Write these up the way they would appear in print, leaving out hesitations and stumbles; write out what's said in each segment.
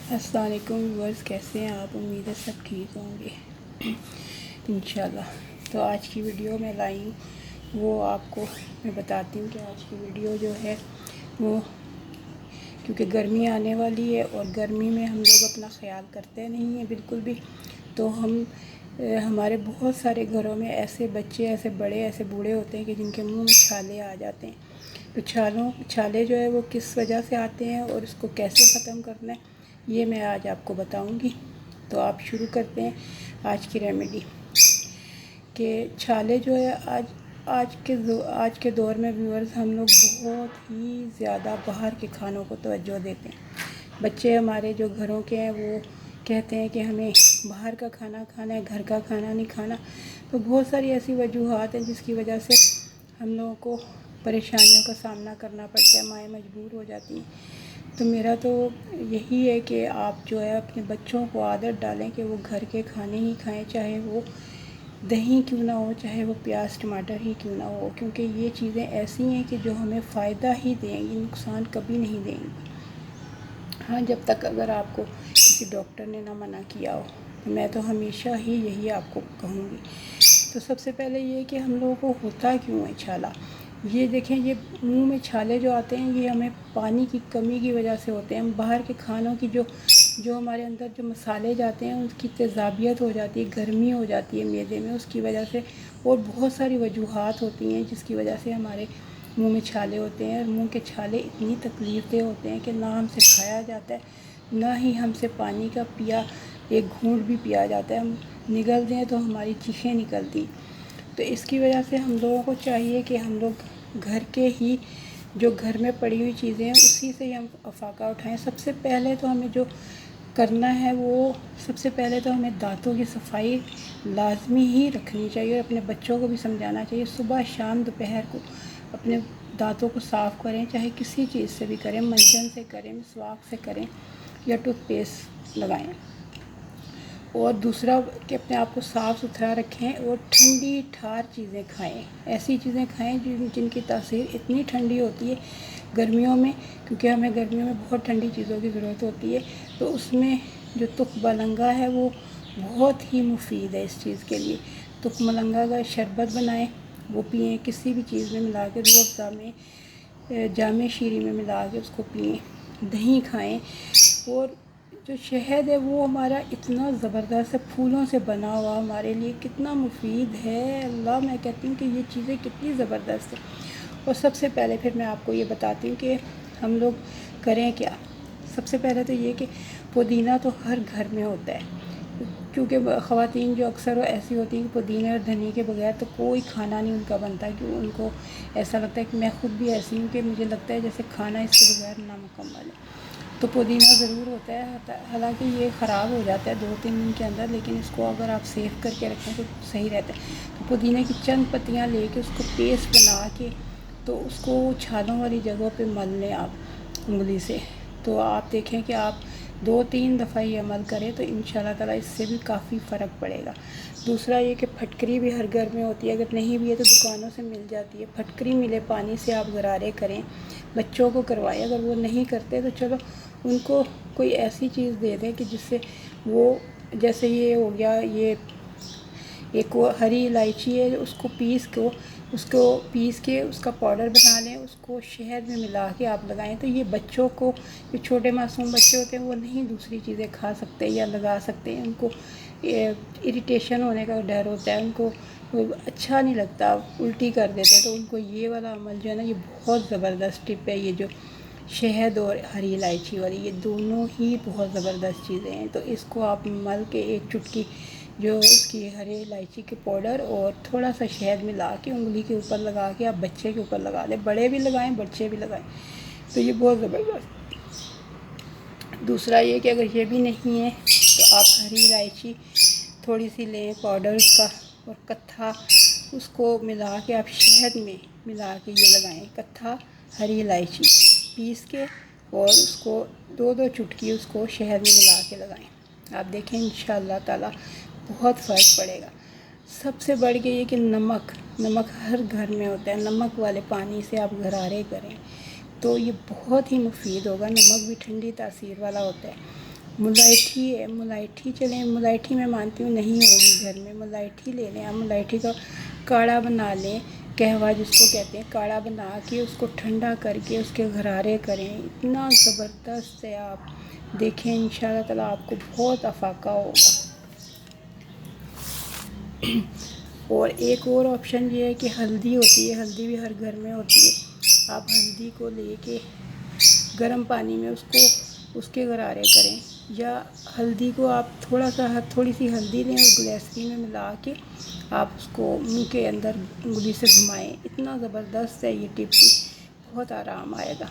अस्सलाम वालेकुम व्यूअर्स, कैसे हैं आप? उम्मीद है सब ठीक होंगे इंशाल्लाह। तो आज की वीडियो में लाई हूँ वो आपको मैं बताती हूँ कि आज की वीडियो जो है वो, क्योंकि गर्मी आने वाली है और गर्मी में हम लोग अपना ख्याल करते नहीं हैं बिल्कुल भी। तो हमारे बहुत सारे घरों में ऐसे बच्चे, ऐसे बड़े, ऐसे बूढ़े होते हैं कि जिनके मुंह में छाले आ जाते हैं। तो छाले जो है वो किस वजह से आते हैं और उसको कैसे ख़त्म करना है, ये मैं आज आपको बताऊंगी। तो आप शुरू करते हैं आज की रेमेडी। कि छाले जो है आज के दौर में व्यूअर्स, हम लोग बहुत ही ज़्यादा बाहर के खानों को तवज्जो देते हैं। बच्चे हमारे जो घरों के हैं वो कहते हैं कि हमें बाहर का खाना खाना है, घर का खाना नहीं खाना। तो बहुत सारी ऐसी वजूहात हैं जिसकी वजह से हम लोगों को परेशानियों का सामना करना पड़ता है, माएँ मजबूर हो जाती हैं। तो मेरा तो यही है कि आप जो है अपने बच्चों को आदत डालें कि वो घर के खाने ही खाएं, चाहे वो दही क्यों ना हो, चाहे वो प्याज टमाटर ही क्यों ना हो, क्योंकि ये चीज़ें ऐसी हैं कि जो हमें फ़ायदा ही देंगी, नुकसान कभी नहीं देंगी। हाँ, जब तक अगर आपको किसी डॉक्टर ने ना मना किया हो। तो मैं तो हमेशा ही यही आपको कहूँगी। तो सबसे पहले ये कि हम लोगों को होता क्यों है छाला। ये देखें, ये मुंह में छाले जो आते हैं ये हमें पानी की कमी की वजह से होते हैं। हम बाहर के खानों की जो हमारे अंदर जो मसाले जाते हैं उसकी तेज़ाबियत हो जाती है, गर्मी हो जाती है मैदे में, उसकी वजह से। और बहुत सारी वजूहात होती हैं जिसकी वजह से हमारे मुंह में छाले होते हैं। और मुंह के छाले इतनी तकलीफ़देह होते हैं कि ना हमसे खाया जाता है, ना ही हमसे पानी का एक घूंट भी पिया जाता है। हम निगल दें तो हमारी चीखें निकलती। तो इसकी वजह से हम लोगों को चाहिए कि हम लोग घर के ही जो घर में पड़ी हुई चीज़ें हैं उसी से ही हम अफाका उठाएं। सबसे पहले तो हमें जो करना है वो, सबसे पहले तो हमें दांतों की सफाई लाजमी ही रखनी चाहिए और अपने बच्चों को भी समझाना चाहिए। सुबह शाम दोपहर को अपने दांतों को साफ़ करें, चाहे किसी चीज़ से भी करें, मंजन से करें, मिसवाक से करें या टूथपेस्ट लगाएं। और दूसरा कि अपने आप को साफ़ सुथरा रखें और ठंडी ठार चीज़ें खाएं। ऐसी चीज़ें खाएं जिनकी तासीर इतनी ठंडी होती है गर्मियों में, क्योंकि हमें गर्मियों में बहुत ठंडी चीज़ों की ज़रूरत होती है। तो उसमें जो तुख मलंगा है वो बहुत ही मुफीद है इस चीज़ के लिए। तुख मलंगा का शरबत बनाएं, वो पिएँ, किसी भी चीज़ में मिला के, रूह अफ़ज़ा में, जामे शीरी में मिला के उसको पिएँ। दही खाएं। और जो शहद है वो हमारा इतना ज़बरदस्त है, फूलों से बना हुआ, हमारे लिए कितना मुफीद है। अल्लाह, मैं कहती हूँ कि ये चीज़ें कितनी ज़बरदस्त है। और सबसे पहले फिर मैं आपको ये बताती हूँ कि हम लोग करें क्या। सबसे पहले तो ये कि पुदीना तो हर घर में होता है, क्योंकि ख़वातीन जो अक्सर ऐसी होती हैं कि पुदीने और धनिए के बगैर तो कोई खाना नहीं उनका बनता। कि उनको ऐसा लगता है कि मैं ख़ुद भी ऐसी हूँ कि मुझे लगता है जैसे खाना इसके बगैर नामुकम्मल है। तो पुदीना ज़रूर होता है, हालांकि ये ख़राब हो जाता है 2-3 दिन के अंदर, लेकिन इसको अगर आप सेव करके रखें तो सही रहता है। तो पुदीने की चंद पत्तियाँ लेके उसको पेस्ट बना के, तो उसको छालों वाली जगह पे मल लें आप उंगली से। तो आप देखें कि आप 2-3 दफ़ा ये अमल करें तो इंशाल्लाह ताला इससे भी काफ़ी फ़र्क पड़ेगा। दूसरा ये कि फटकरी भी हर घर में होती है, अगर नहीं भी है तो दुकानों से मिल जाती है। फटकरी मिले, पानी से आप गरारे करें, बच्चों को करवाएं। अगर वो नहीं करते तो चलो उनको कोई ऐसी चीज़ दे दें कि जिससे वो, जैसे ये हो गया, ये एक वो हरी इलायची है, उसको पीस के उसका पाउडर बना लें, उसको शहद में मिला के आप लगाएं। तो ये बच्चों को, जो छोटे मासूम बच्चे होते हैं वो नहीं दूसरी चीज़ें खा सकते या लगा सकते हैं, उनको इरिटेशन होने का डर होता है, उनको अच्छा नहीं लगता, उल्टी कर देते हैं। तो उनको ये वाला अमल जो है ना, ये बहुत ज़बरदस्त टिप है। ये जो शहद और हरी इलायची वाली, ये दोनों ही बहुत ज़बरदस्त चीज़ें हैं। तो इसको आप मल के एक चुटकी जो उसकी हरी इलायची के पाउडर और थोड़ा सा शहद मिला के उंगली के ऊपर लगा के आप बच्चे के ऊपर लगा दें। बड़े भी लगाएं, बच्चे भी लगाएं, तो ये बहुत ज़बरदस्त। दूसरा ये कि अगर ये भी नहीं है तो आप हरी इलायची थोड़ी सी लें, पाउडर उसका, और कत्था, उसको मिला के आप शहद में मिला के ये लगाएं। कत्था हरी इलायची पीस के और उसको 2-2 चुटकी उसको शहद में मिला के लगाएं। आप देखें इंशाअल्लाह ताला बहुत फ़र्क पड़ेगा। सबसे बढ़ के ये कि नमक हर घर में होता है। नमक वाले पानी से आप गरारे करें तो ये बहुत ही मुफीद होगा। नमक भी ठंडी तासीर वाला होता है। ملائٹھی چلیں، ملائٹھی میں مانتی ہوں نہیں ہوگی گھر میں، ملائٹھی لے لیں آپ، ملائٹھی کا کاڑھا بنا لیں، قہوہ جس کو کہتے ہیں، کاڑھا بنا کے اس کو ٹھنڈا کر کے اس کے غرارے کریں، اتنا زبردست ہے، آپ دیکھیں انشاءاللہ تعالیٰ آپ کو بہت افاقہ ہوگا۔ اور ایک اور آپشن یہ ہے کہ ہلدی ہوتی ہے، ہلدی بھی ہر گھر میں ہوتی ہے، آپ ہلدی کو لے کے گرم پانی میں اس کے غرارے کریں، یا ہلدی کو آپ تھوڑی سی ہلدی لیں اور گلیسرین میں ملا کے آپ اس کو منہ کے اندر انگلی سے گھمائیں، اتنا زبردست ہے یہ ٹپ، بہت آرام آئے گا۔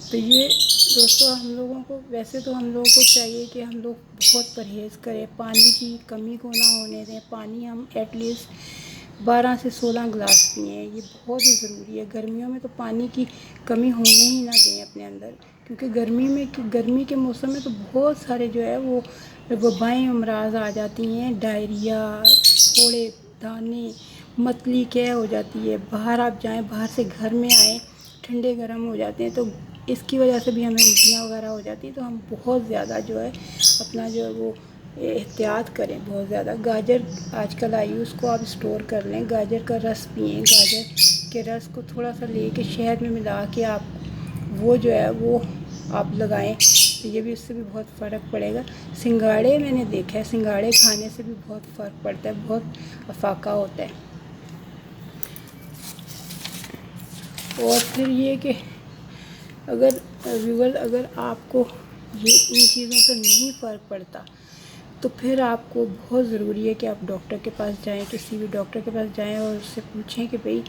تو یہ دوستو ہم لوگوں کو، ویسے تو ہم لوگوں کو چاہیے کہ ہم لوگ بہت پرہیز کریں، پانی کی کمی کو نہ ہونے دیں، پانی ہم ایٹ لیسٹ 12 سے 16 گلاس پئیں، یہ بہت ہی ضروری ہے۔ گرمیوں میں تو پانی کی کمی ہونے ہی نہ دیں اپنے اندر، کیونکہ گرمی کے موسم میں تو بہت سارے جو ہے وہ وبائیں امراض آ جاتی ہیں، ڈائریا، پھوڑے دانے، متلی کیا ہو جاتی ہے، باہر آپ جائیں، باہر سے گھر میں آئیں ٹھنڈے گرم ہو جاتے ہیں، تو اس کی وجہ سے بھی ہمیں الٹیاں وغیرہ ہو جاتی ہیں، تو ہم بہت زیادہ جو ہے اپنا جو ہے وہ احتیاط کریں بہت زیادہ۔ گاجر آج کل آئی اس کو آپ اسٹور کر لیں، گاجر کا رس پئیں، گاجر کے رس کو تھوڑا سا لے کے شہد میں ملا کے آپ وہ جو ہے وہ آپ لگائیں، تو یہ بھی اس سے بھی بہت فرق پڑے گا۔ سنگھاڑے میں نے دیکھا ہے، سنگھاڑے کھانے سے بھی بہت فرق پڑتا ہے، بہت افاقہ ہوتا ہے۔ اور پھر یہ کہ اگر آپ کو یہ ان چیزوں سے نہیں فرق پڑتا تو پھر آپ کو بہت ضروری ہے کہ آپ ڈاکٹر کے پاس جائیں، کسی بھی ڈاکٹر کے پاس جائیں اور اس سے پوچھیں کہ بھئی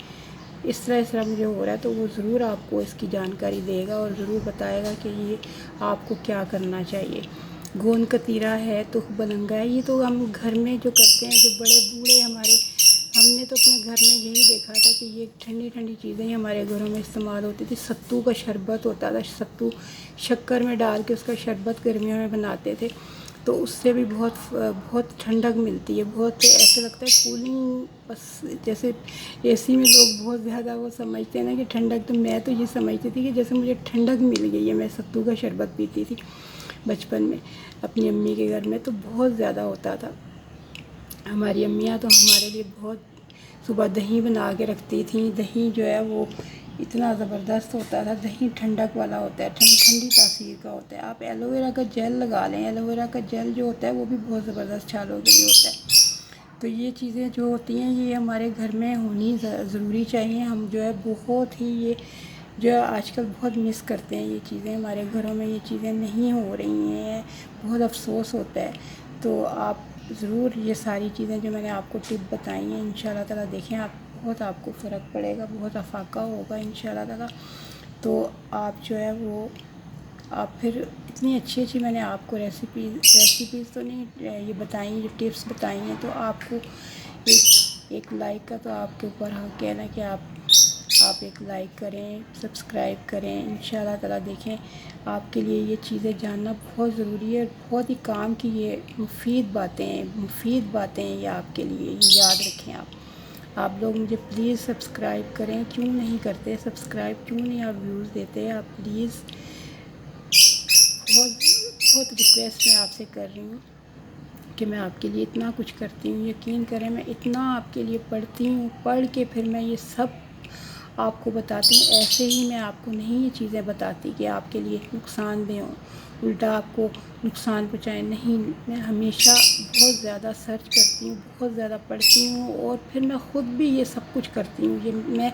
اس طرح مجھے ہو رہا ہے، تو وہ ضرور آپ کو اس کی جانکاری دے گا اور ضرور بتائے گا کہ یہ آپ کو کیا کرنا چاہیے۔ گوند کتیرا ہے، تخ بلنگا ہے، یہ تو ہم گھر میں جو کرتے ہیں، جو بڑے بوڑھے ہم نے تو اپنے گھر میں یہی دیکھا تھا کہ یہ ٹھنڈی چیزیں ہی ہمارے گھروں میں استعمال ہوتی تھی۔ ستو کا شربت ہوتا تھا، ستو شکر میں ڈال کے اس کا شربت گرمیوں میں بناتے تھے، تو اس سے بھی بہت ٹھنڈک ملتی ہے، بہت ایسا لگتا ہے کولنگ، بس جیسے اے سی میں لوگ بہت زیادہ وہ سمجھتے ہیں نا کہ ٹھنڈک، تو میں تو یہ سمجھتی تھی کہ جیسے مجھے ٹھنڈک مل گئی ہے، میں ستو کا شربت پیتی تھی بچپن میں اپنی امی کے گھر میں، تو بہت زیادہ ہوتا تھا۔ ہماری امیاں تو ہمارے لیے بہت صبح دہی بنا کے رکھتی تھیں، دہی جو ہے وہ اتنا زبردست ہوتا تھا، دہی ٹھنڈک والا ہوتا ہے، ٹھنڈی تاثیر کا ہوتا ہے۔ آپ ایلو ویرا کا جیل لگا لیں، ایلو ویرا کا جیل جو ہوتا ہے وہ بھی بہت زبردست چھالوں کے لیے ہوتا ہے۔ تو یہ چیزیں جو ہوتی ہیں یہ ہمارے گھر میں ہونی ضروری چاہیے، ہم جو ہے بہت ہی یہ جو آج کل بہت مس کرتے ہیں، یہ چیزیں ہمارے گھروں میں یہ چیزیں نہیں ہو رہی ہیں، بہت افسوس ہوتا ہے۔ تو آپ ضرور یہ ساری چیزیں جو میں نے آپ کو ٹپ بتائی ہیں انشاءاللہ تعالیٰ دیکھیں، آپ کو فرق پڑے گا، بہت افاقہ ہوگا انشاءاللہ تعالیٰ۔ تو آپ جو ہے وہ آپ پھر اتنی اچھی میں نے آپ کو ریسیپیز تو نہیں یہ بتائیں، یہ ٹپس بتائی ہیں، تو آپ کو ایک لائک کا تو آپ کے اوپر حق ہے نا کہ آپ ایک لائک کریں، سبسکرائب کریں انشاءاللہ تعالیٰ دیکھیں۔ آپ کے لیے یہ چیزیں جاننا بہت ضروری ہے، بہت ہی کام کی یہ مفید باتیں ہیں یہ آپ کے لیے، یہ یاد رکھیں آپ لوگ مجھے پلیز سبسکرائب کریں، کیوں نہیں کرتے سبسکرائب، کیوں نہیں آپ ویوز دیتے، آپ پلیز، بہت ریکویسٹ میں آپ سے کر رہی ہوں کہ میں آپ کے لیے اتنا کچھ کرتی ہوں، یقین کریں میں اتنا آپ کے لیے پڑھتی ہوں، پڑھ کے پھر میں یہ سب آپ کو بتاتی ہوں، ایسے ہی میں آپ کو نہیں یہ چیزیں بتاتی کہ آپ کے لیے نقصان دہ ہوں، الٹا آپ کو نقصان پہنچائیں، نہیں، میں ہمیشہ بہت زیادہ سرچ کرتی ہوں، بہت زیادہ پڑھتی ہوں، اور پھر میں خود بھی یہ سب کچھ کرتی ہوں،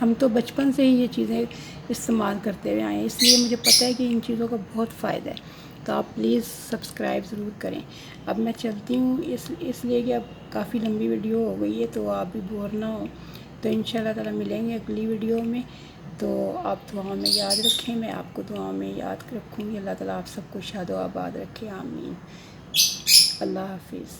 ہم تو بچپن سے ہی یہ چیزیں استعمال کرتے ہوئے آئے ہیں، اس لیے مجھے پتہ ہے کہ ان چیزوں کا بہت فائدہ ہے، تو آپ پلیز سبسکرائب ضرور کریں۔ اب میں چلتی ہوں اس لیے کہ اب کافی لمبی ویڈیو ہو گئی ہے، تو آپ بھی بور نہ ہوں، تو انشاءاللہ تعالیٰ ملیں گے اگلی ویڈیو میں، تو آپ دعاؤں میں یاد رکھیں، میں آپ کو دعاؤں میں یاد رکھوں گی، اللہ تعالیٰ آپ سب کو شاد و آباد رکھے، آمین، اللہ حافظ۔